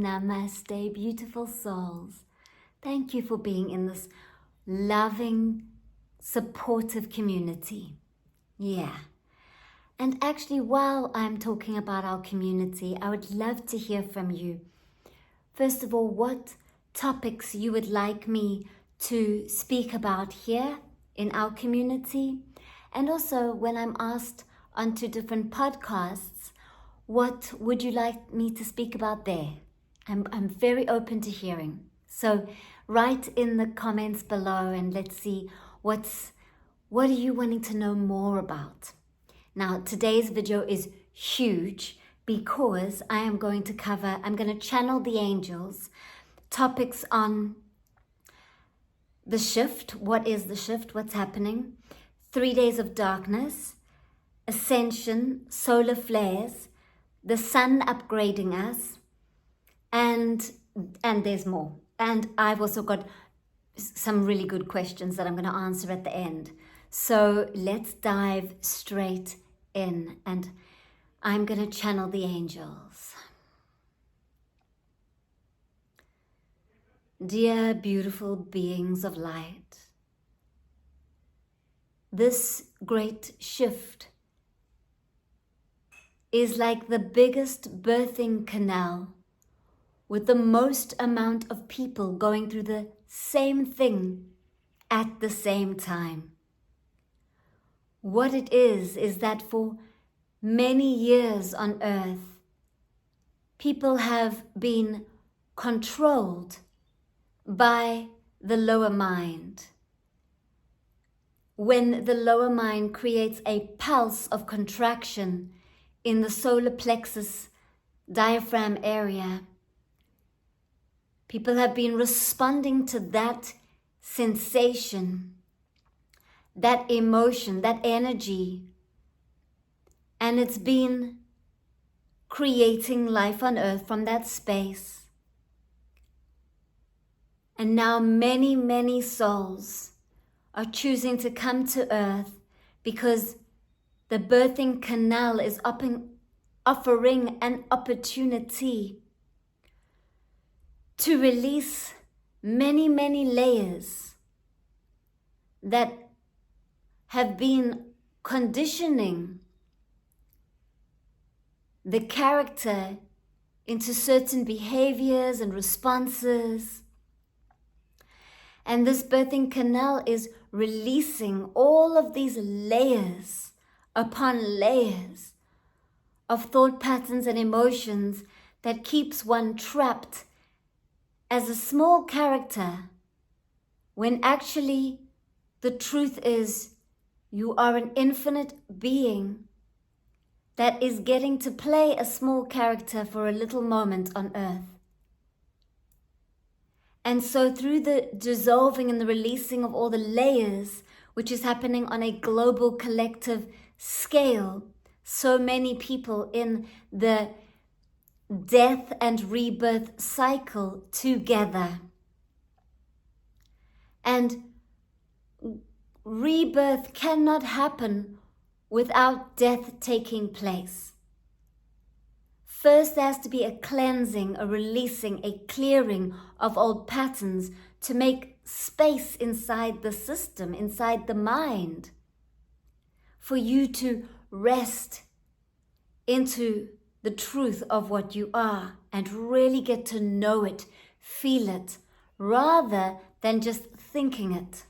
Namaste, beautiful souls. Thank you for being in this loving, supportive community. Yeah. And actually, while I'm talking about our community, I would love to hear from you. First of all, what topics you would like me to speak about here in our community. And also, when I'm asked onto different podcasts, what would you like me to speak about there? I'm very open to hearing. So write in the comments below and let's see what are you wanting to know more about. Now, today's video is huge because I'm going to channel the angels, topics on the shift. What is the shift? What's happening? 3 days of darkness, ascension, solar flares, the sun upgrading us, and there's more. And I've also got some really good questions that I'm going to answer at the end. So let's dive straight in, and I'm going to channel the angels. Dear beautiful beings of light, this great shift is like the biggest birthing canal with the most amount of people going through the same thing at the same time. What it is that for many years on earth, people have been controlled by the lower mind. When the lower mind creates a pulse of contraction in the solar plexus diaphragm area, people have been responding to that sensation, that emotion, that energy, and it's been creating life on earth from that space. And now many, many souls are choosing to come to earth because the birthing canal is offering an opportunity to release many, many layers that have been conditioning the character into certain behaviors and responses. And this birthing canal is releasing all of these layers upon layers of thought patterns and emotions that keeps one trapped as a small character, when actually the truth is you are an infinite being that is getting to play a small character for a little moment on earth. And so through the dissolving and the releasing of all the layers, which is happening on a global collective scale, so many people in the death and rebirth cycle together. And rebirth cannot happen without death taking place. First, there has to be a cleansing, a releasing, a clearing of old patterns to make space inside the system, inside the mind, for you to rest into the truth of what you are and really get to know it, feel it, rather than just thinking it.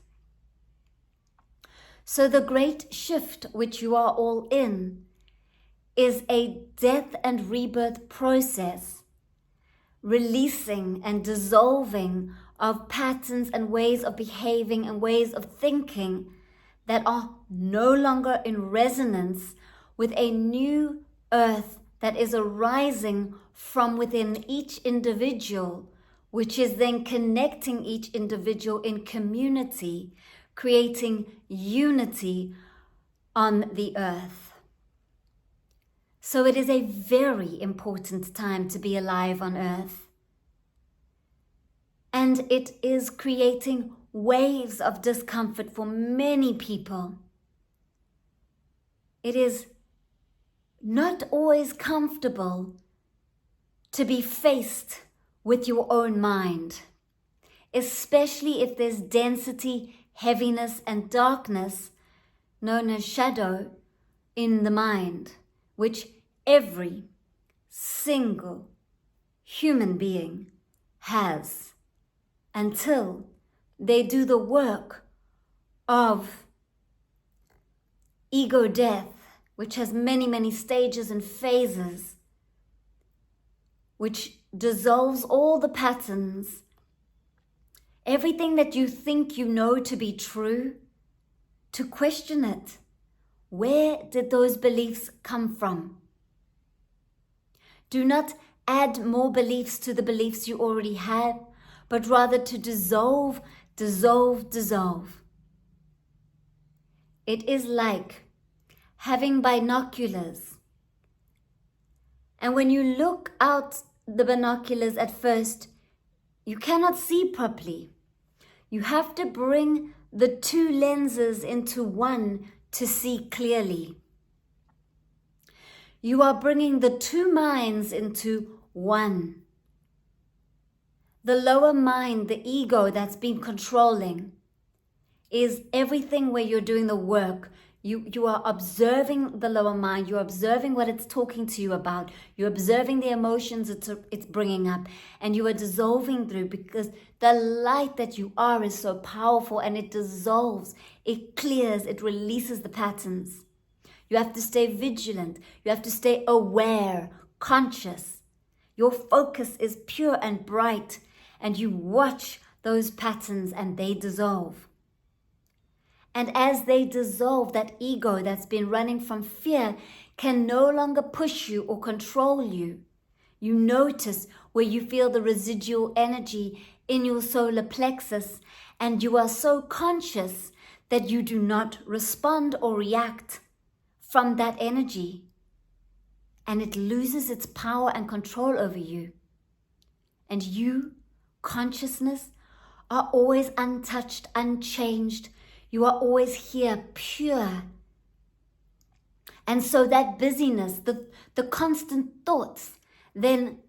So the great shift which you are all in is a death and rebirth process, releasing and dissolving of patterns and ways of behaving and ways of thinking that are no longer in resonance with a new earth that is arising from within each individual, which is then connecting each individual in community, creating unity on the earth. So it is a very important time to be alive on earth. And it is creating waves of discomfort for many people. It is not always comfortable to be faced with your own mind, especially if there's density, heaviness, and darkness, known as shadow, in the mind, which every single human being has, until they do the work of ego death, which has many, many stages and phases, which dissolves all the patterns, everything that you think you know to be true, to question it. Where did those beliefs come from? Do not add more beliefs to the beliefs you already have, but rather to dissolve, dissolve, dissolve. It is like having binoculars. And when you look out the binoculars at first, you cannot see properly. You have to bring the two lenses into one to see clearly. You are bringing the two minds into one. The lower mind, the ego that's been controlling, is everything where you're doing the work. You are observing the lower mind. You're observing what it's talking to you about. You're observing the emotions it's bringing up. And you are dissolving through, because the light that you are is so powerful, and it dissolves, it clears, it releases the patterns. You have to stay vigilant. You have to stay aware, conscious. Your focus is pure and bright, and you watch those patterns and they dissolve. And as they dissolve, that ego that's been running from fear can no longer push you or control you. You notice where you feel the residual energy in your solar plexus, and you are so conscious that you do not respond or react from that energy, and it loses its power and control over you. And you, consciousness, are always untouched, unchanged. You are always here, pure. And so that busyness, the constant thoughts, then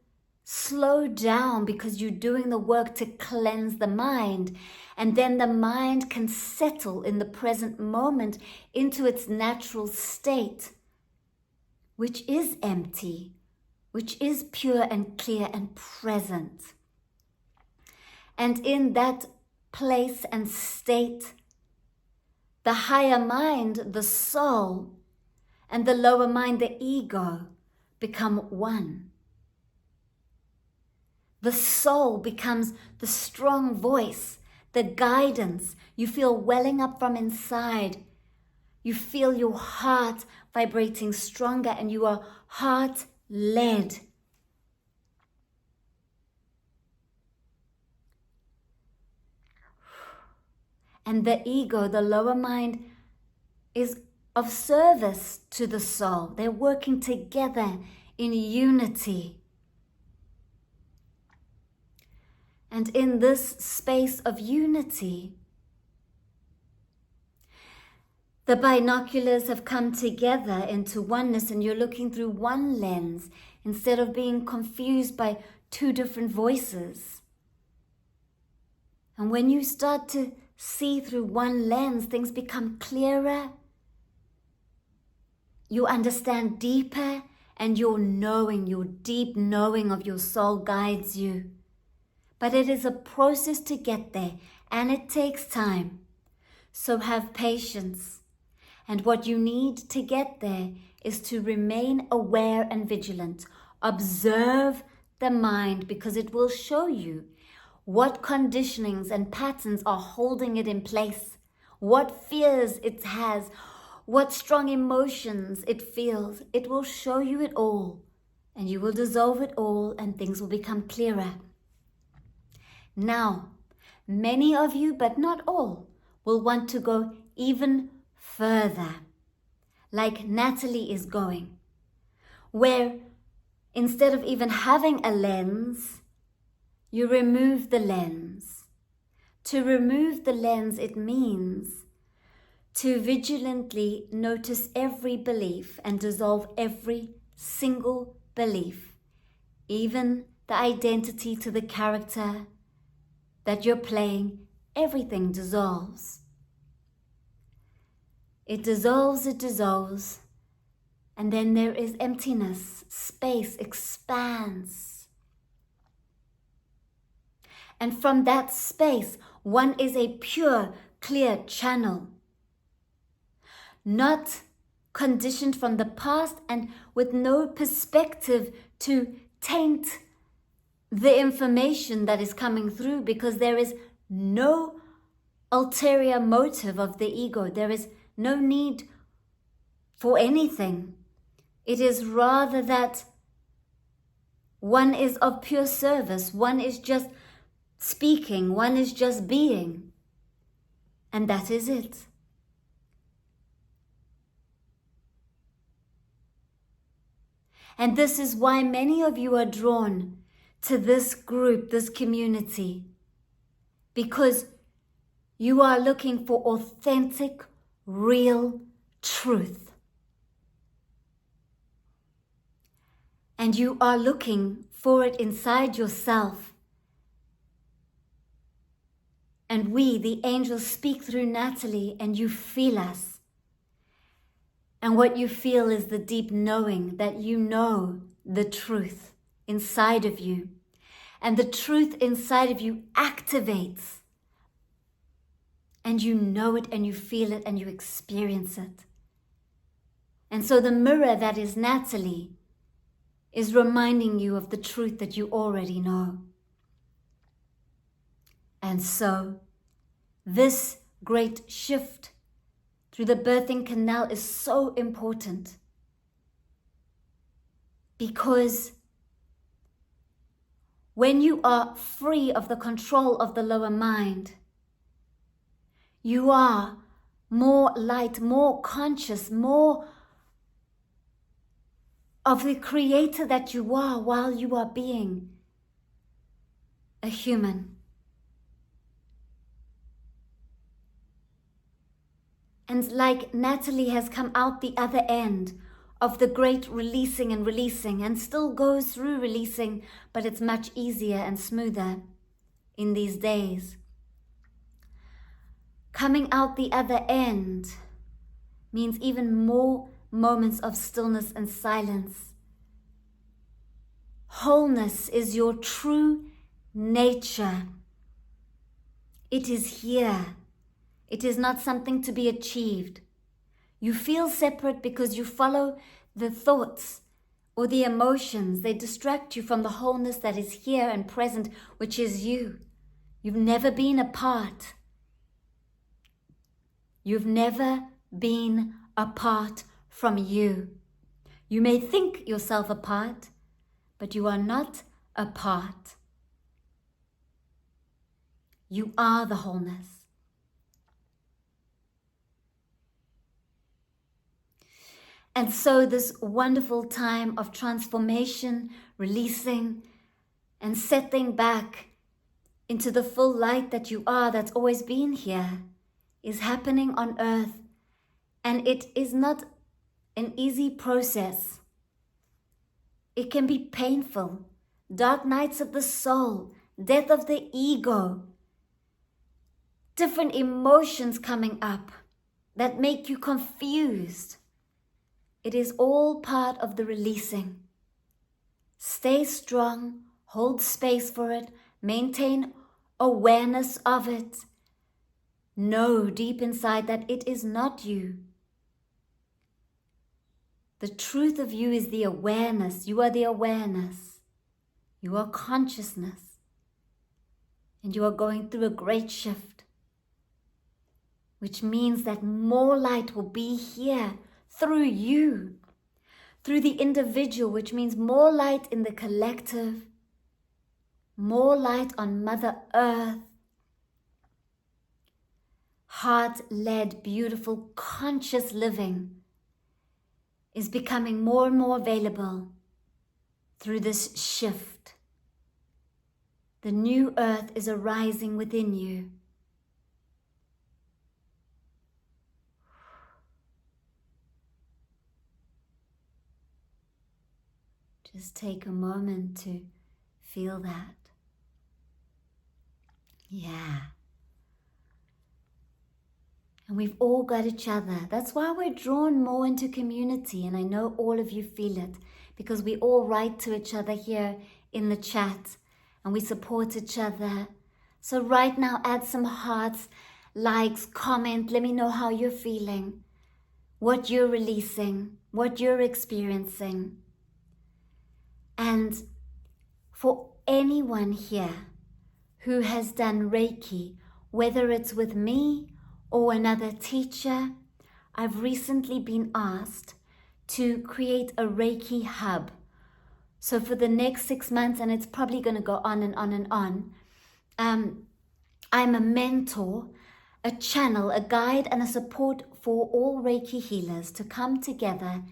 slow down, because you're doing the work to cleanse the mind. And then the mind can settle in the present moment into its natural state, which is empty, which is pure and clear and present. And in that place and state, the higher mind, the soul, and the lower mind, the ego, become one. The soul becomes the strong voice, the guidance you feel welling up from inside. You feel your heart vibrating stronger, and you are heart-led. And the ego, the lower mind, is of service to the soul. They're working together in unity. And in this space of unity, the binoculars have come together into oneness, and you're looking through one lens instead of being confused by two different voices. And when you start to see through one lens, things become clearer. You understand deeper, and your knowing, your deep knowing of your soul guides you. But it is a process to get there, and it takes time. So have patience. And what you need to get there is to remain aware and vigilant. Observe the mind, because it will show you what conditionings and patterns are holding it in place, what fears it has, what strong emotions it feels. It will show you it all, and you will dissolve it all, and things will become clearer. Now, many of you, but not all, will want to go even further, like Natalie is going, where instead of even having a lens, you remove the lens. To remove the lens, it means to vigilantly notice every belief and dissolve every single belief, even the identity to the character that you're playing, everything dissolves. It dissolves, and then there is emptiness, space expands. And from that space, one is a pure, clear channel, not conditioned from the past and with no perspective to taint the information that is coming through, because there is no ulterior motive of the ego. There is no need for anything. It is rather that one is of pure service, one is just speaking, one is just being, and that is it. And this is why many of you are drawn to this group, this community, because you are looking for authentic, real truth. And you are looking for it inside yourself. And we, the angels, speak through Natalie, and you feel us. And what you feel is the deep knowing that you know the truth inside of you. And the truth inside of you activates. And you know it, and you feel it, and you experience it. And so the mirror that is Natalie is reminding you of the truth that you already know. And so this great shift through the birthing canal is so important, because when you are free of the control of the lower mind, you are more light, more conscious, more of the creator that you are while you are being a human. And like Natalie has come out the other end of the great releasing and still goes through releasing, but it's much easier and smoother in these days. Coming out the other end means even more moments of stillness and silence. Wholeness is your true nature. It is here. It is not something to be achieved. You feel separate because you follow the thoughts or the emotions. They distract you from the wholeness that is here and present, which is you. You've never been apart. You've never been apart from you. You may think yourself apart, but you are not apart. You are the wholeness. And so this wonderful time of transformation, releasing, and settling back into the full light that you are, that's always been here, is happening on earth. And it is not an easy process. It can be painful. Dark nights of the soul, death of the ego, different emotions coming up that make you confused. It is all part of the releasing. Stay strong, hold space for it, maintain awareness of it. Know deep inside that it is not you. The truth of you is the awareness. You are the awareness. You are consciousness. And you are going through a great shift, which means that more light will be here through you, through the individual, which means more light in the collective, more light on Mother Earth. Heart-led, beautiful, conscious living is becoming more and more available through this shift. The new earth is arising within you. Just take a moment to Feel that. Yeah. And we've all got each other. That's why we're drawn more into community. And I know all of you feel it because we all write to each other here in the chat and we support each other. So right now, add some hearts, likes, comment. Let me know how you're feeling, what you're releasing, what you're experiencing. And for anyone here who has done Reiki, whether it's with me or another teacher, I've recently been asked to create a Reiki hub. So for the next 6 months, and it's probably going to go on and on and on, I'm a mentor, a channel, a guide, and a support for all Reiki healers to come together,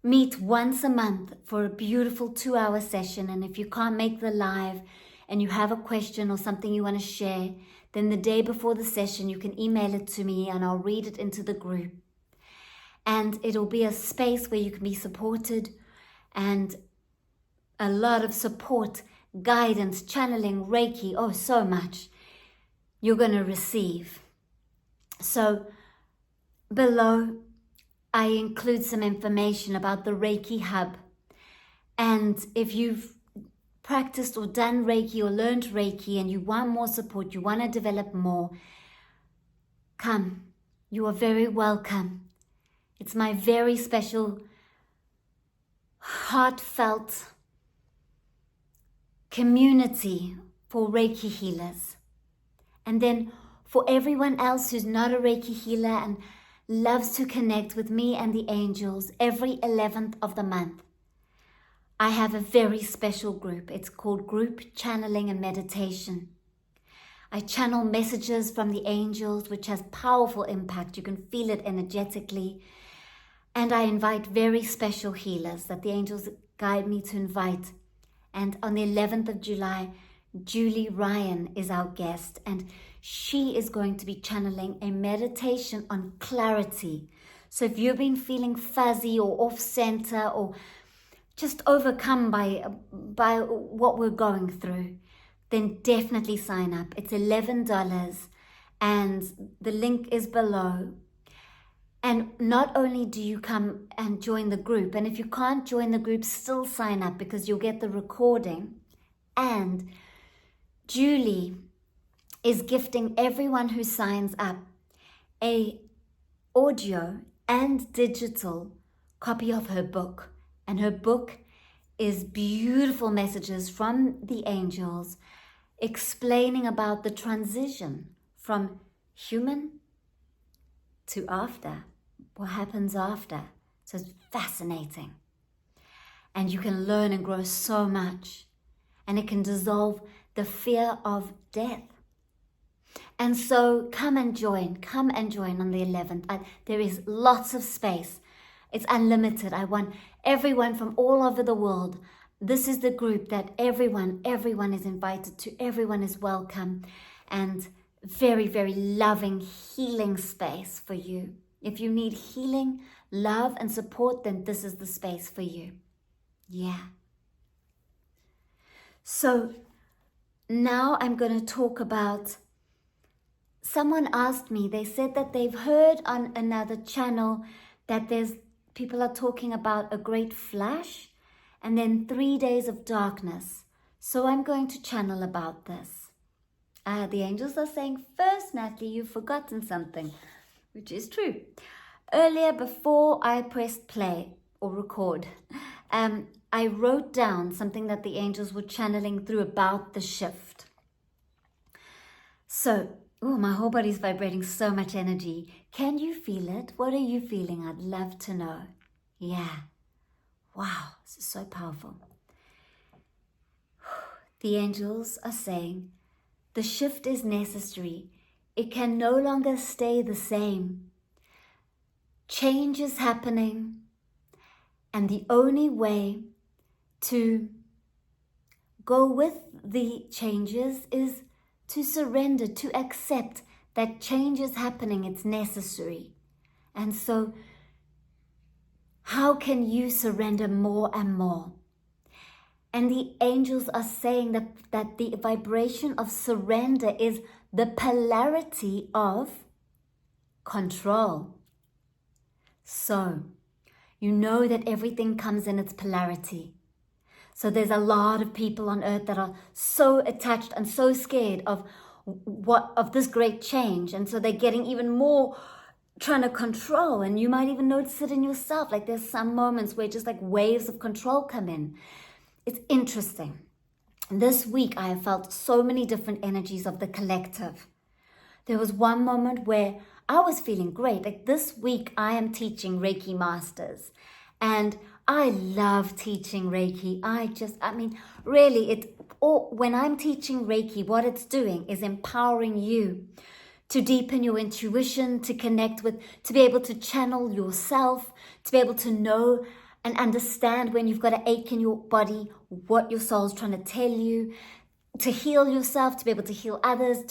meet once a month for a beautiful 2-hour session. And if you can't make the live and you have a question or something you want to share, then the day before the session, you can email it to me and I'll read it into the group. And it'll be a space where you can be supported and a lot of support, guidance, channeling, Reiki, oh, so much you're going to receive. So below, I include some information about the Reiki Hub. And if you've practiced or done Reiki or learned Reiki and you want more support, you want to develop more, come. You are very welcome. It's my very special, heartfelt community for Reiki healers. And then for everyone else who's not a Reiki healer and loves to connect with me and the angels every 11th of the month, I have a very special group. It's called Group Channeling and Meditation. I channel messages from the angels, which has powerful impact. You can feel it energetically. And I invite very special healers that the angels guide me to invite. And on the 11th of July, Julie Ryan is our guest, and she is going to be channeling a meditation on clarity. So if you've been feeling fuzzy or off center or just overcome by what we're going through, then definitely sign up. It's $11 and the link is below. And not only do you come and join the group, and if you can't join the group, still sign up because you'll get the recording. And Julie is gifting everyone who signs up a audio and digital copy of her book. And her book is beautiful messages from the angels explaining about the transition from human to after, what happens after. So it's fascinating. And you can learn and grow so much. And it can dissolve the fear of death. And so come and join on the 11th. There is lots of space. It's unlimited. I want everyone from all over the world. This is the group that everyone is invited to. Everyone is welcome. And very, very loving, healing space for you. If you need healing, love, and support, then this is the space for you. Yeah. So now I'm going to talk about, someone asked me, they said that they've heard on another channel that people are talking about a great flash and then 3 days of darkness. So I'm going to channel about this. The angels are saying, first, Natalie, you've forgotten something, which is true. Earlier, before I pressed play or record, I wrote down something that the angels were channeling through about the shift. So, my whole body's vibrating so much energy. Can you feel it? What are you feeling? I'd love to know. Yeah. Wow, this is so powerful. The angels are saying, the shift is necessary. It can no longer stay the same. Change is happening, and the only way to go with the changes is to surrender, to accept that change is happening. It's necessary. And so, how can you surrender more and more? And the angels are saying that the vibration of surrender is the polarity of control. So, you know that everything comes in its polarity. So there's a lot of people on earth that are so attached and so scared of this great change. And so they're getting even more trying to control. And you might even notice it in yourself. Like there's some moments where just like waves of control come in. It's interesting. This week, I have felt so many different energies of the collective. There was one moment where I was feeling great. Like this week, I am teaching Reiki Masters. And I love teaching Reiki. Really, when I'm teaching Reiki, what it's doing is empowering you to deepen your intuition, to connect with, to be able to channel yourself, to be able to know and understand when you've got an ache in your body, what your soul's trying to tell you, to heal yourself, to be able to heal others,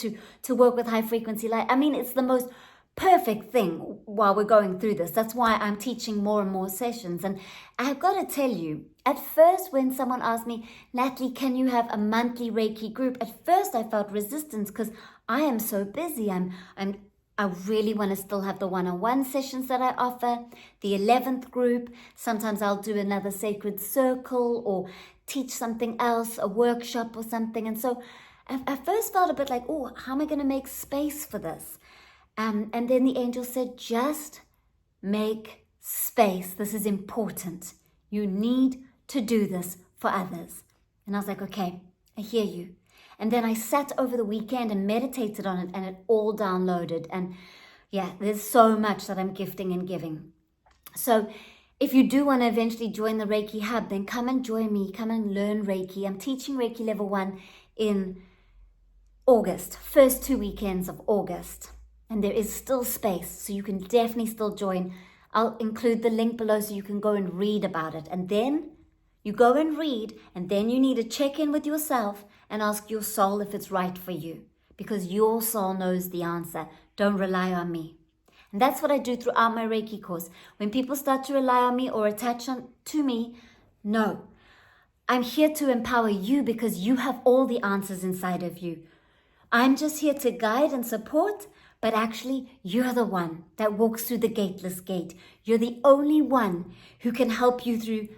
to work with high frequency light. I mean, it's the most perfect thing while we're going through this. That's why I'm teaching more and more sessions. And I've got to tell you, at first when someone asked me, Natalie, can you have a monthly Reiki group? At first I felt resistance because I am so busy. I really want to still have the one-on-one sessions that I offer, the 11th group. Sometimes I'll do another sacred circle or teach something else, a workshop or something. And so I first felt a bit like, oh, how am I going to make space for this? And then the angel said, just make space. This is important. You need to do this for others. And I was like, okay, I hear you. And then I sat over the weekend and meditated on it, and it all downloaded. And yeah, there's so much that I'm gifting and giving. So if you do want to eventually join the Reiki Hub, then come and join me. Come and learn Reiki. I'm teaching Reiki Level 1 in August, first 2 weekends of August. And there is still space, so you can definitely still join. I'll include the link below so you can go and read about it. And then you go and read, and then you need to check in with yourself and ask your soul if it's right for you, because your soul knows the answer. Don't rely on me. And that's what I do throughout my Reiki course. When people start to rely on me or attach to me, no. I'm here to empower you because you have all the answers inside of you. I'm just here to guide and support, but actually you're the one that walks through the gateless gate. You're the only one who can help you through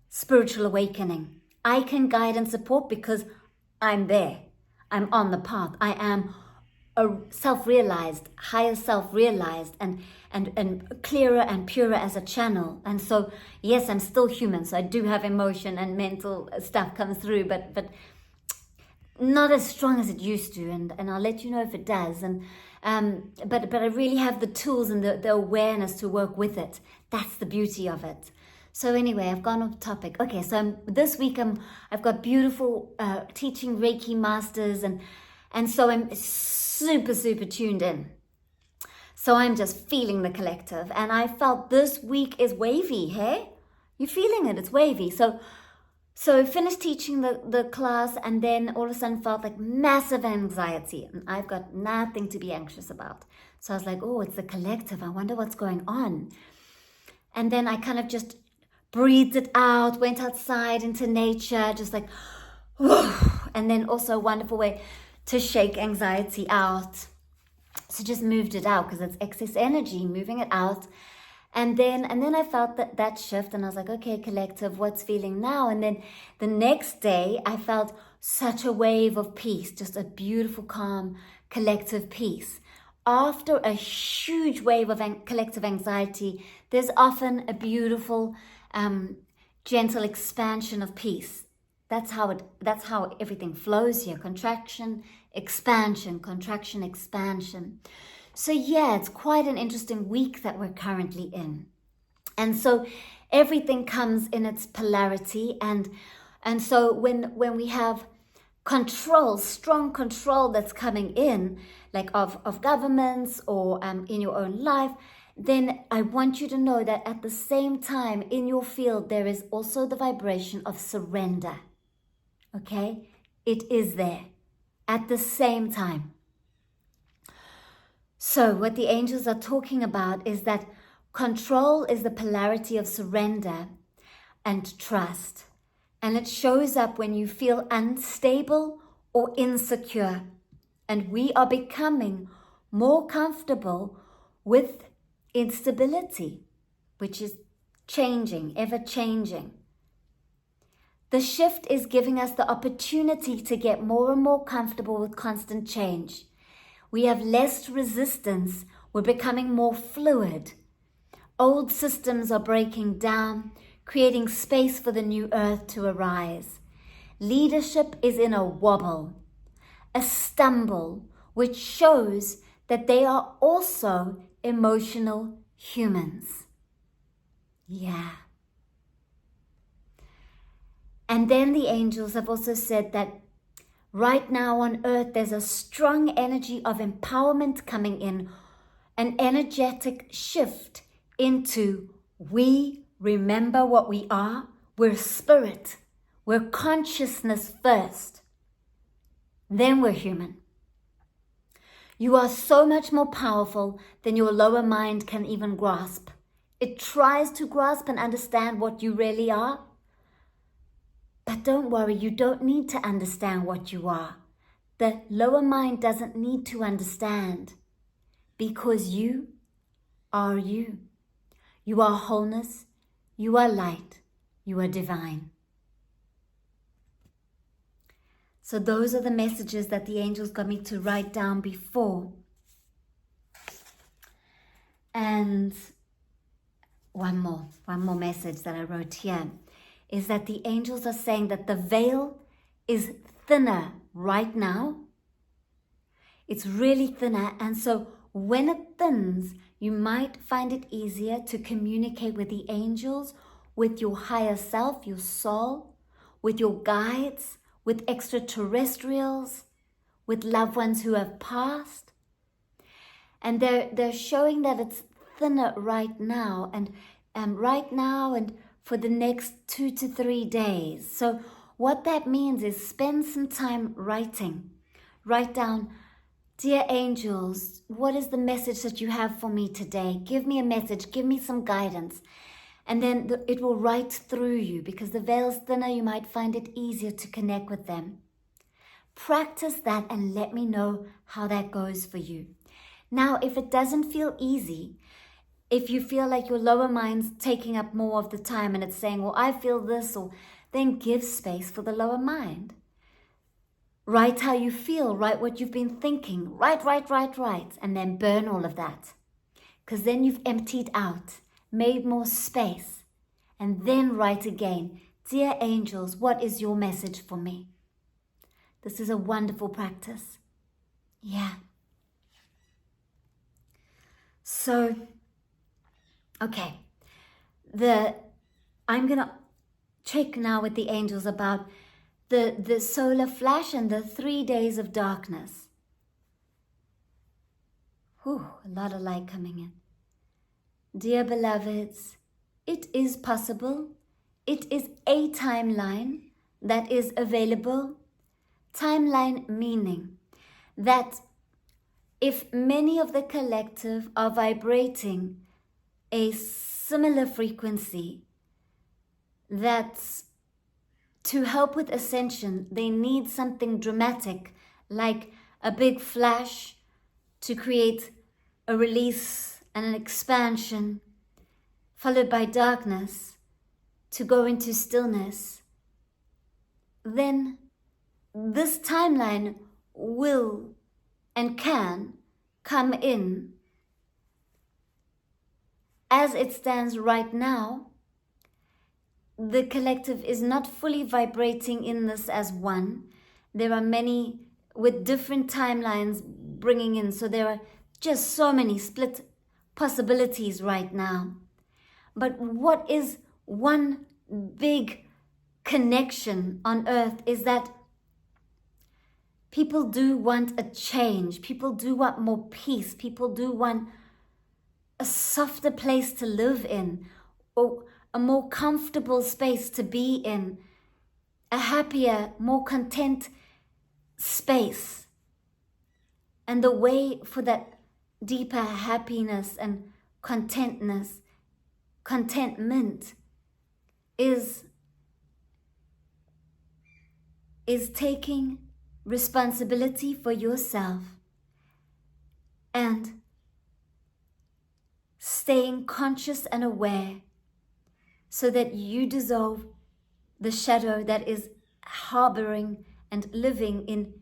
spiritual awakening. I can guide and support because I'm there. I'm on the path. I am a self-realized, higher self-realized, and clearer and purer as a channel. And so, yes, I'm still human. So I do have emotion and mental stuff comes through, but not as strong as it used to. And I'll let you know if it does. But I really have the tools and the awareness to work with it. That's the beauty of it. So anyway, I've gone off topic. Okay, so this week I've got beautiful teaching Reiki Masters, and so I'm super, super tuned in. So I'm just feeling the collective, and I felt this week is wavy, hey? You're feeling it, it's wavy. So I finished teaching the class, and then all of a sudden felt like massive anxiety, and I've got nothing to be anxious about. So I was like, oh, it's the collective. I wonder what's going on. And then I kind of just breathed it out, went outside into nature, just like, and then also a wonderful way to shake anxiety out. So just moved it out because it's excess energy, moving it out. And then I felt that shift, and I was like, okay, collective, what's feeling now? And then the next day I felt such a wave of peace, just a beautiful, calm, collective peace. After a huge wave of collective anxiety, there's often a beautiful, gentle expansion of peace. That's how everything flows here. Contraction, expansion, contraction, expansion. So yeah, it's quite an interesting week that we're currently in. And so everything comes in its polarity. And so when we have control, strong control that's coming in, like of governments or in your own life, then I want you to know that at the same time in your field, there is also the vibration of surrender. Okay? It is there at the same time. So what the angels are talking about is that control is the polarity of surrender and trust. And it shows up when you feel unstable or insecure. And we are becoming more comfortable with instability, which is changing, ever changing. The shift is giving us the opportunity to get more and more comfortable with constant change. We have less resistance. We're becoming more fluid. Old systems are breaking down, creating space for the new earth to arise. Leadership is in a wobble, a stumble, which shows that they are also emotional humans. Yeah. And then the angels have also said that right now on earth, there's a strong energy of empowerment coming in, an energetic shift into we remember what we are. We're spirit. We're consciousness first. Then we're human. You are so much more powerful than your lower mind can even grasp. It tries to grasp and understand what you really are. But don't worry, you don't need to understand what you are. The lower mind doesn't need to understand, because you are you. You are wholeness, you are light, you are divine. So those are the messages that the angels got me to write down before. And one more message that I wrote here is that the angels are saying that the veil is thinner right now. It's really thinner, and so when it thins, you might find it easier to communicate with the angels, with your higher self, your soul, with your guides, with extraterrestrials, with loved ones who have passed. And they're showing that it's thinner right now, and for the next 2 to 3 days. So what that means is spend some time writing. Write down, dear angels, what is the message that you have for me today? Give me a message, give me some guidance. And then it will write through you, because the veil's thinner, you might find it easier to connect with them. Practice that and let me know how that goes for you. Now, if it doesn't feel easy, if you feel like your lower mind's taking up more of the time and it's saying, well, I feel this, or then give space for the lower mind. Write how you feel, write what you've been thinking, write, and then burn all of that. Because then you've emptied out, made more space, and then write again. Dear angels, what is your message for me? This is a wonderful practice. Yeah. So, okay, I'm going to check now with the angels about the solar flash and the 3 days of darkness. Whew, a lot of light coming in. Dear beloveds, it is possible. It is a timeline that is available. Timeline meaning that if many of the collective are vibrating a similar frequency, that's to help with ascension, they need something dramatic, like a big flash to create a release and an expansion, followed by darkness to go into stillness. Then this timeline will and can come in. As it stands right now, the collective is not fully vibrating in this as one. There are many with different timelines bringing in, so there are just so many split possibilities right now. But what is one big connection on earth is that people do want a change. People do want more peace. People do want a softer place to live in, or a more comfortable space to be in, a happier, more content space. And the way for that deeper happiness and contentment is is taking responsibility for yourself and staying conscious and aware so that you dissolve the shadow that is harboring and living in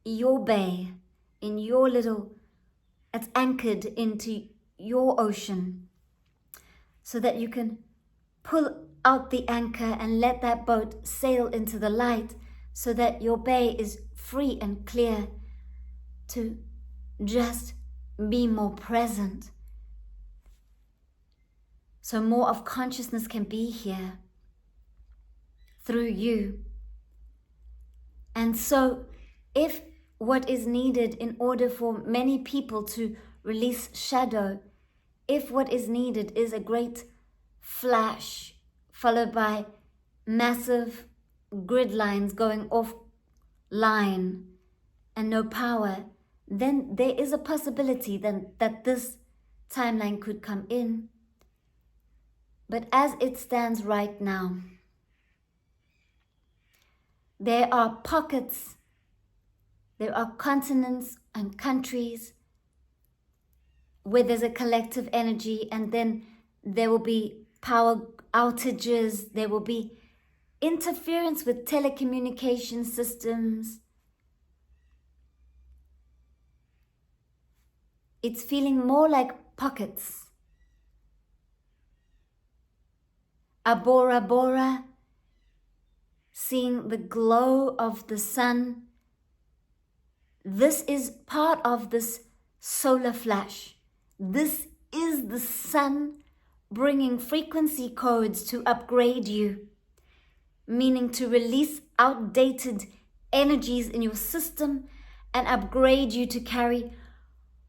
your bay, in your little, it's anchored into your ocean, so that you can pull out the anchor and let that boat sail into the light, so that your bay is free and clear to just be more present. So more of consciousness can be here through you. And so if what is needed in order for many people to release shadow, if what is needed is a great flash followed by massive grid lines going off line and no power, then there is a possibility then that this timeline could come in. But as it stands right now, there are pockets, there are continents and countries where there's a collective energy, and then there will be power outages, there will be interference with telecommunication systems. It's feeling more like pockets. Bora Bora, seeing the glow of the sun. This is part of this solar flash. This is the sun bringing frequency codes to upgrade you, meaning to release outdated energies in your system and upgrade you to carry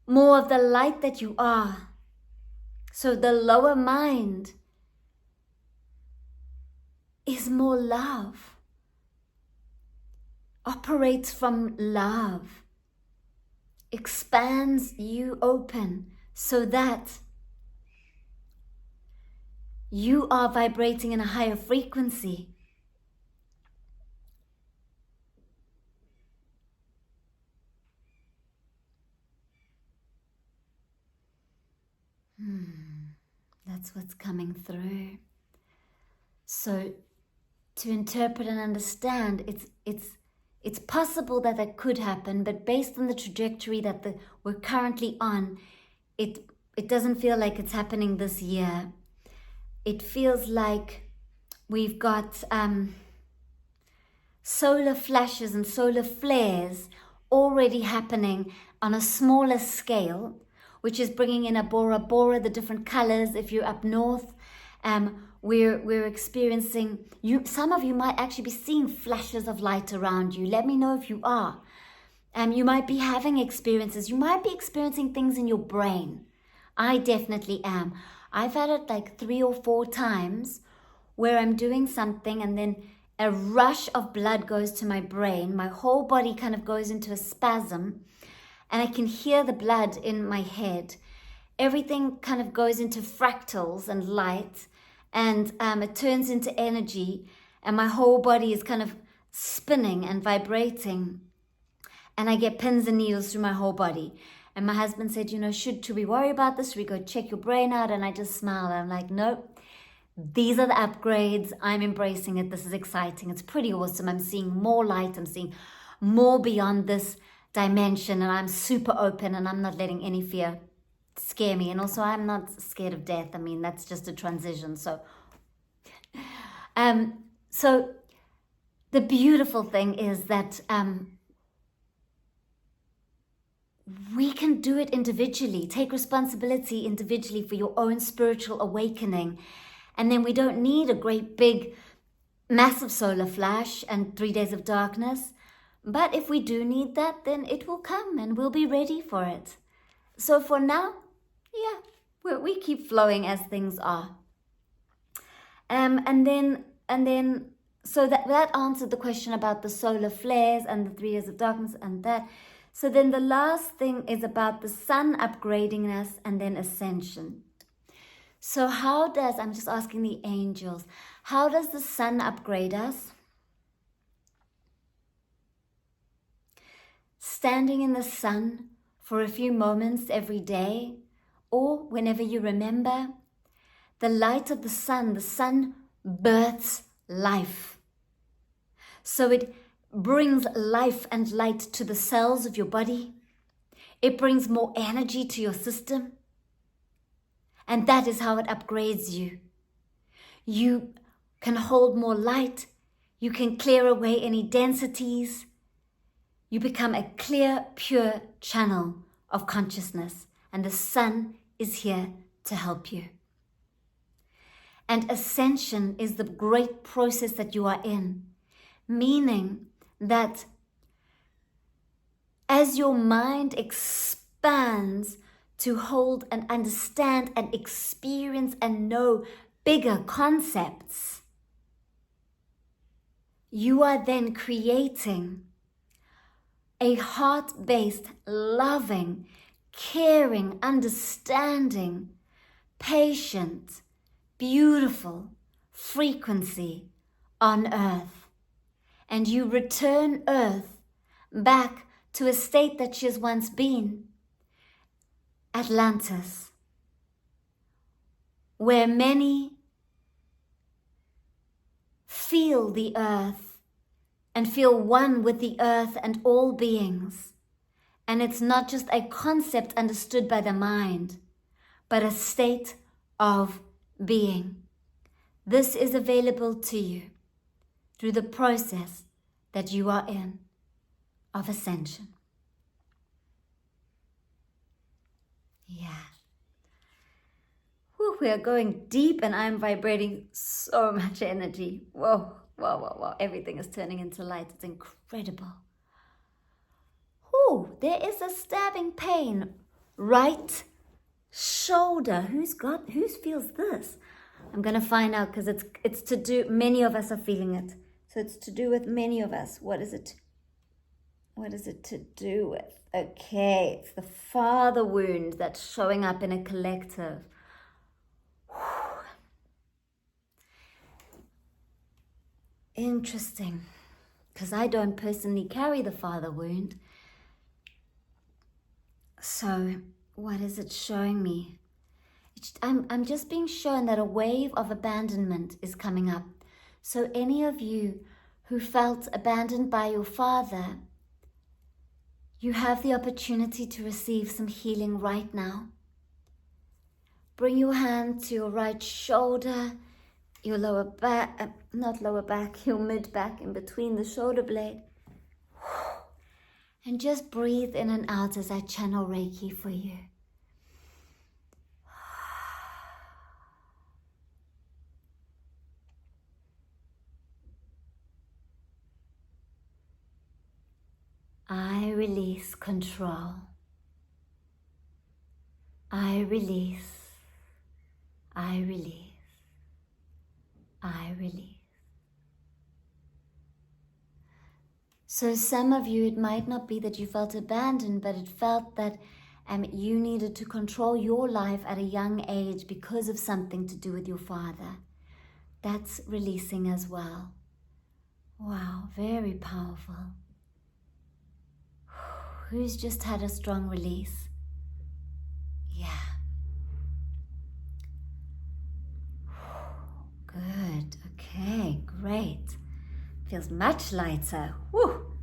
more of the light that you are. So the lower mind is more love, operates from love, expands you open so that you are vibrating in a higher frequency. That's what's coming through. So to interpret and understand, it's possible that that could happen, but based on the trajectory that we're currently on, it doesn't feel like it's happening this year. It feels like we've got solar flashes and solar flares already happening on a smaller scale, which is bringing in a Bora Bora, the different colors. If you're up north, we're experiencing, some of you might actually be seeing flashes of light around you. Let me know if you are. You might be having experiences. You might be experiencing things in your brain. I definitely am. I've had it like 3 or 4 times where I'm doing something and then a rush of blood goes to my brain. My whole body kind of goes into a spasm and I can hear the blood in my head. Everything kind of goes into fractals and light, and it turns into energy, and my whole body is kind of spinning and vibrating, and I get pins and needles through my whole body. And my husband said, should we worry about this? Should we go check your brain out? And I just smiled. I'm like, nope, these are the upgrades. I'm embracing it. This is exciting. It's pretty awesome. I'm seeing more light. I'm seeing more beyond this dimension, and I'm super open, and I'm not letting any fear scare me. And also, I'm not scared of death. I mean, that's just a transition. So the beautiful thing is that we can do it individually. Take responsibility individually for your own spiritual awakening. And then we don't need a great big massive solar flash and 3 days of darkness. But if we do need that, then it will come and we'll be ready for it. So for now, we keep flowing as things are. And then so that answered the question about the solar flares and the 3 years of darkness and that. So then the last thing is about the sun upgrading us and then ascension. So I'm just asking the angels, how does the sun upgrade us? standing in the sun for a few moments every day, or whenever you remember. The light of the sun births life. So it brings life and light to the cells of your body. It brings more energy to your system. And that is how it upgrades you. You can hold more light. You can clear away any densities. You become a clear, pure channel of consciousness. And the sun is here to help you. And ascension is the great process that you are in. Meaning that as your mind expands to hold and understand and experience and know bigger concepts, you are then creating a heart-based, loving, caring, understanding, patient, beautiful frequency on earth. And you return earth back to a state that she has once been, Atlantis, where many feel the earth and feel one with the earth and all beings. And it's not just a concept understood by the mind, but a state of being. This is available to you through the process that you are in of ascension. Yeah. Whew, we are going deep and I'm vibrating so much energy. Whoa, whoa, whoa, whoa. Everything is turning into light. It's incredible. Whew, there is a stabbing pain. Right shoulder. Who feels this? I'm going to find out because it's to do, many of us are feeling it. So it's to do with many of us. What is it? What is it to do with? Okay, it's the father wound that's showing up in a collective. Whew. Interesting, because I don't personally carry the father wound. So what is it showing me? I'm just being shown that a wave of abandonment is coming up. So any of you who felt abandoned by your father, you have the opportunity to receive some healing right now. Bring your hand to your right shoulder, your lower back, not lower back, your mid back in between the shoulder blade. And just breathe in and out as I channel Reiki for you. I release control. I release. I release. I release. So some of you, it might not be that you felt abandoned, but it felt that you needed to control your life at a young age because of something to do with your father. That's releasing as well. Wow, very powerful. Who's just had a strong release? Yeah. Good. Okay, great. Feels much lighter. Woo!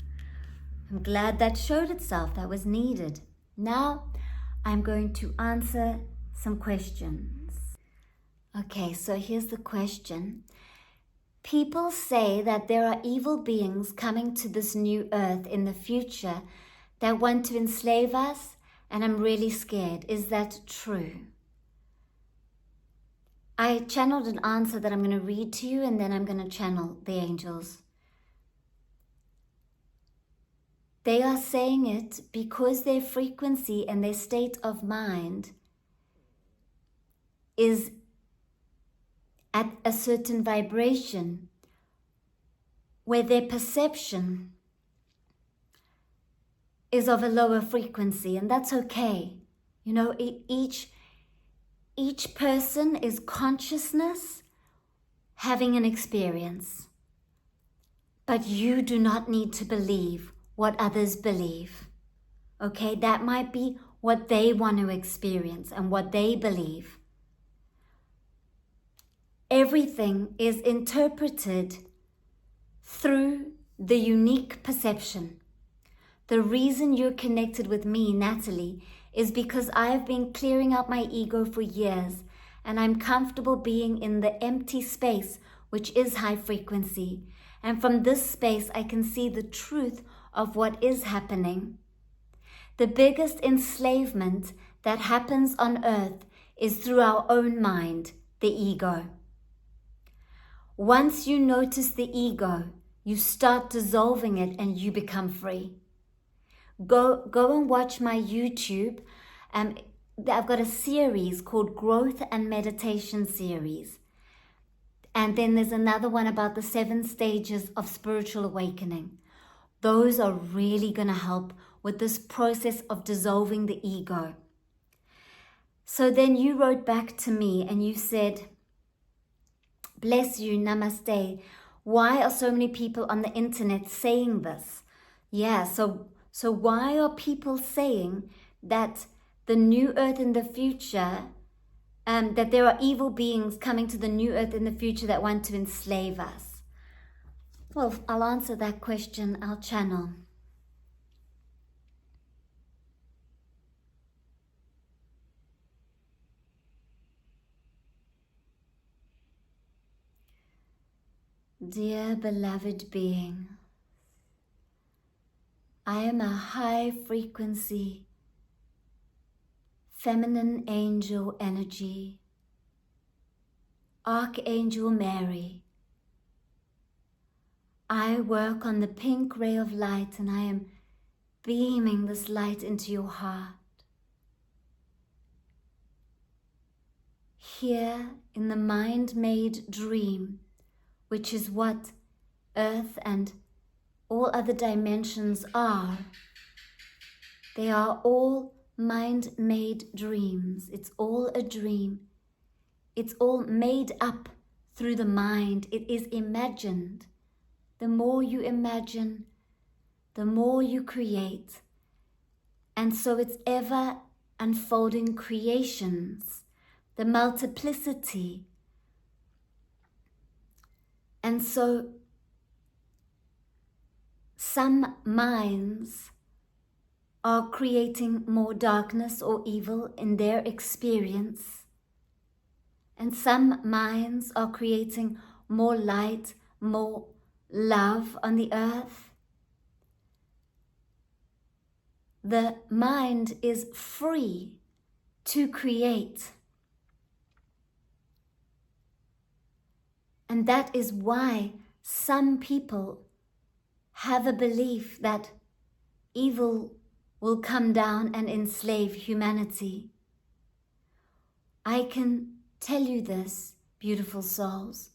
I'm glad that showed itself. That was needed. Now, I'm going to answer some questions. Okay, so here's the question. People say that there are evil beings coming to this new earth in the future that want to enslave us, and I'm really scared. Is that true? I channeled an answer that I'm going to read to you, and then I'm going to channel the angels. They are saying it because their frequency and their state of mind is at a certain vibration where their perception is of a lower frequency, and that's okay. You know, each person is consciousness having an experience. But you do not need to believe what others believe. Okay, that might be what they want to experience and what they believe. Everything is interpreted through the unique perception. The reason you're connected with me, Natalie, is because I've been clearing out my ego for years, and I'm comfortable being in the empty space, which is high frequency. And from this space, I can see the truth of what is happening. The biggest enslavement that happens on earth is through our own mind, the ego. Once you notice the ego, you start dissolving it and you become free. Go and watch my YouTube. I've got a series called Growth and Meditation Series. And then there's another one about the 7 stages of spiritual awakening. Those are really going to help with this process of dissolving the ego. So then you wrote back to me and you said, bless you, namaste. Why are so many people on the internet saying this? Yeah, so why are people saying that the new earth in the future, that there are evil beings coming to the new earth in the future that want to enslave us? Well, I'll answer that question. I'll channel. Dear beloved being, I am a high frequency, feminine angel energy, Archangel Mary. I work on the pink ray of light and I am beaming this light into your heart. Here in the mind-made dream, which is what earth and all other dimensions are, they are all mind-made dreams. It's all a dream. It's all made up through the mind. It is imagined. The more you imagine, the more you create. And so it's ever unfolding creations, the multiplicity. And so some minds are creating more darkness or evil in their experience. And some minds are creating more light, more love on the earth. The mind is free to create. And that is why some people have a belief that evil will come down and enslave humanity. I can tell you this, beautiful souls,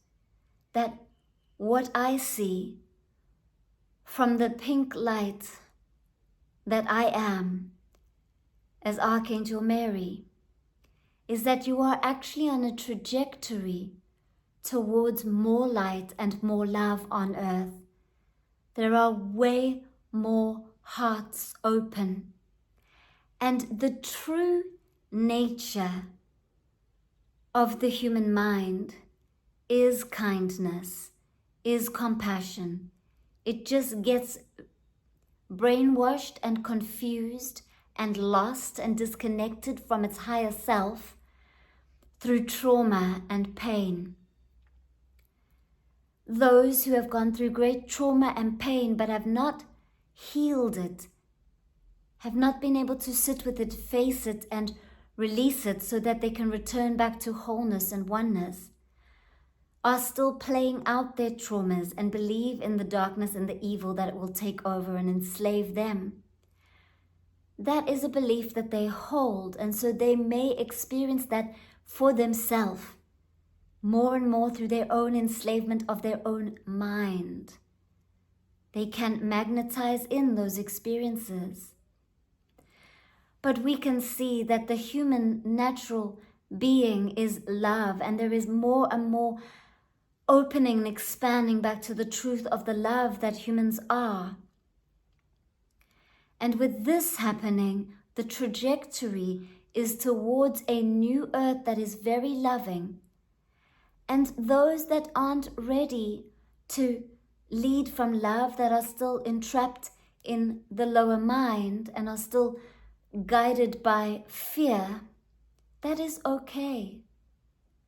that what I see from the pink light that I am as Archangel Mary is that you are actually on a trajectory towards more light and more love on earth. There are way more hearts open. And the true nature of the human mind is kindness, is compassion. It just gets brainwashed and confused and lost and disconnected from its higher self through trauma and pain. Those who have gone through great trauma and pain but have not healed it, have not been able to sit with it, face it, and release it so that they can return back to wholeness and oneness, are still playing out their traumas and believe in the darkness and the evil that it will take over and enslave them. That is a belief that they hold, and so they may experience that for themselves more and more through their own enslavement of their own mind. They can magnetize in those experiences. But we can see that the human natural being is love, and there is more and more opening and expanding back to the truth of the love that humans are. And with this happening, the trajectory is towards a new earth that is very loving. And those that aren't ready to lead from love, that are still entrapped in the lower mind and are still guided by fear, that is okay.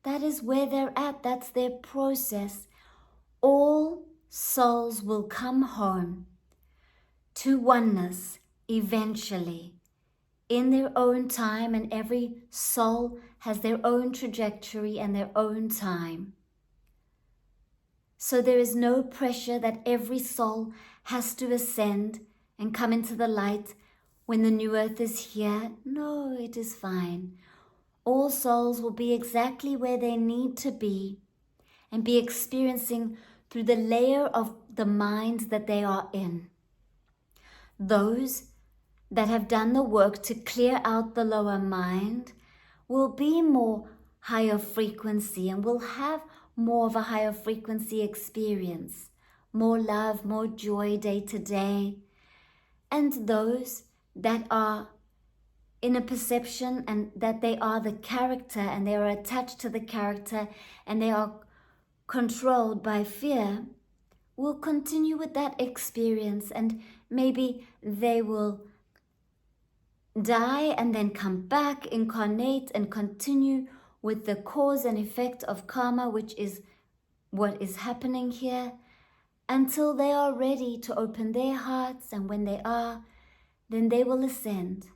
That is where they're at. That's their process. All souls will come home to oneness eventually, in their own time, and every soul has their own trajectory and their own time. So there is no pressure that every soul has to ascend and come into the light when the new earth is here. No, it is fine. All souls will be exactly where they need to be and be experiencing through the layer of the mind that they are in. Those that have done the work to clear out the lower mind will be more higher frequency and will have more of a higher frequency experience, more love, more joy day to day. And those that are in a perception and that they are the character and they are attached to the character and they are controlled by fear will continue with that experience, and maybe they will die and then come back, incarnate, and continue with the cause and effect of karma, which is what is happening here, until they are ready to open their hearts. And when they are, then they will ascend.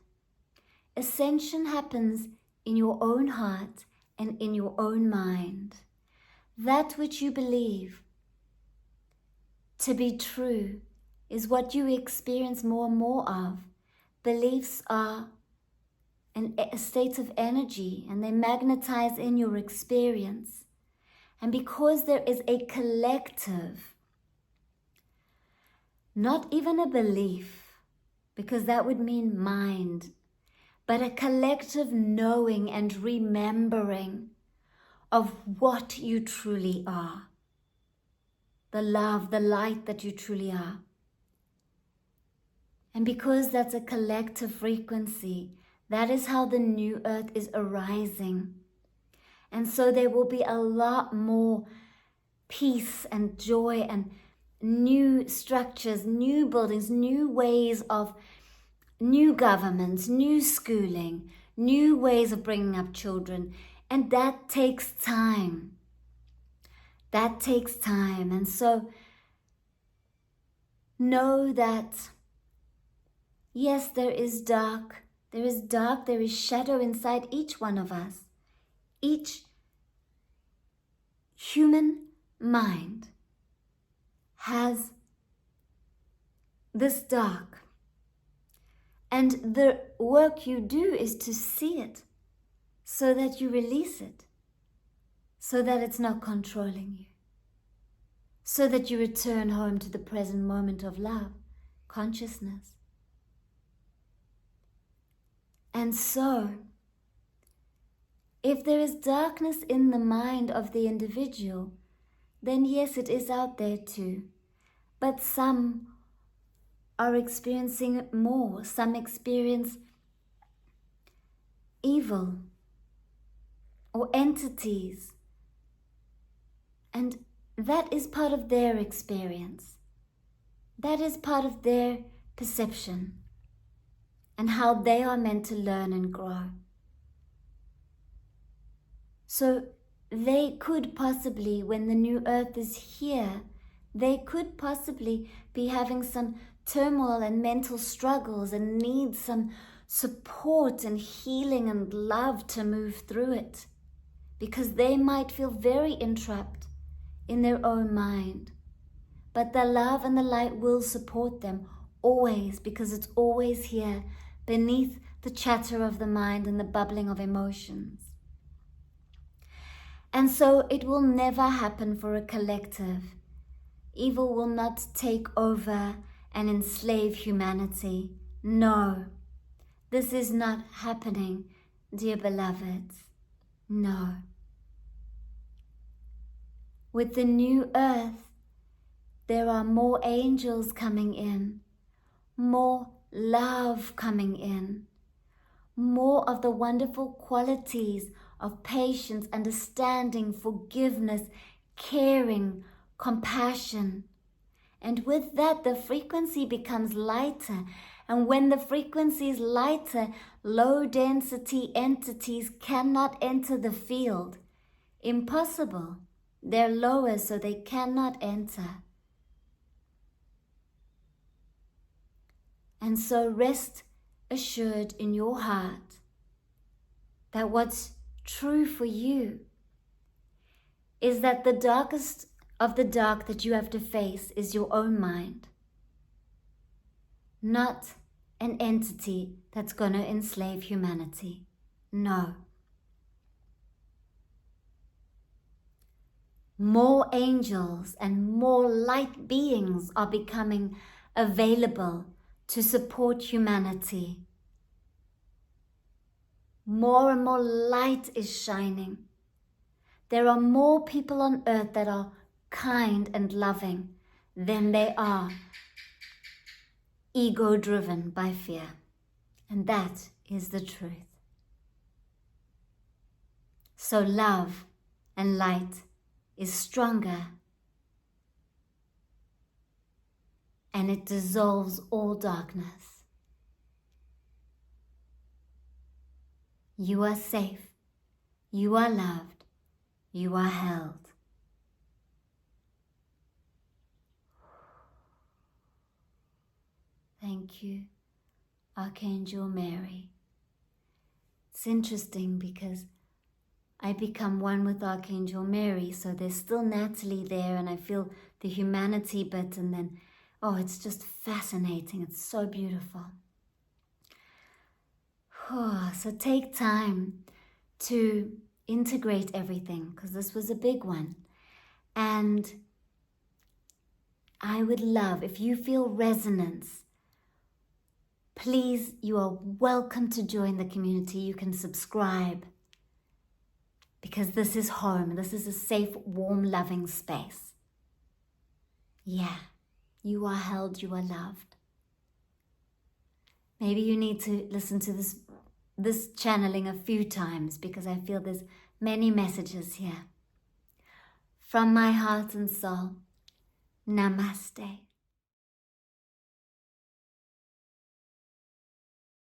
Ascension happens in your own heart and in your own mind. That which you believe to be true is what you experience more and more of. Beliefs are a state of energy, and they magnetize in your experience. And because there is a collective, not even a belief, because that would mean mind, but a collective knowing and remembering of what you truly are. The love, the light that you truly are. And because that's a collective frequency, that is how the new earth is arising. And so there will be a lot more peace and joy and new structures, new buildings, new ways of, new governments, new schooling, new ways of bringing up children. And that takes time. That takes time. And so know that yes, there is dark, there is shadow inside each one of us. Each human mind has this dark. And the work you do is to see it so that you release it, so that it's not controlling you, so that you return home to the present moment of love, consciousness. And so, if there is darkness in the mind of the individual, then yes, it is out there too. But some are experiencing it more. Some experience evil or entities. And that is part of their experience. That is part of their perception and how they are meant to learn and grow. So they could possibly, when the new earth is here, they could possibly be having some turmoil and mental struggles and need some support and healing and love to move through it, because they might feel very entrapped in their own mind. But the love and the light will support them always, because it's always here beneath the chatter of the mind and the bubbling of emotions. And so it will never happen for a collective. Evil will not take over and enslave humanity. No, this is not happening, dear beloveds. No. With the new earth, there are more angels coming in, more love coming in, more of the wonderful qualities of patience, understanding, forgiveness, caring, compassion. And with that, the frequency becomes lighter. And when the frequency is lighter, low density entities cannot enter the field. Impossible. They're lower, so they cannot enter. And so rest assured in your heart that what's true for you is that the darkest of the dark that you have to face is your own mind, not an entity that's going to enslave humanity. No. More angels and more light beings are becoming available to support humanity. More and more light is shining. There are more people on earth that are kind and loving than they are ego-driven by fear. And that is the truth. So love and light is stronger, and it dissolves all darkness. You are safe. You are loved. You are held. Thank you, Archangel Mary. It's interesting because I become one with Archangel Mary, so there's still Natalie there, and I feel the humanity bit, and then, oh, it's just fascinating. It's so beautiful. So take time to integrate everything, because this was a big one. And I would love, if you feel resonance, please, you are welcome to join the community. You can subscribe, because this is home. This is a safe, warm, loving space. Yeah, you are held, you are loved. Maybe you need to listen to this channeling a few times, because I feel there's many messages here. From my heart and soul, Namaste.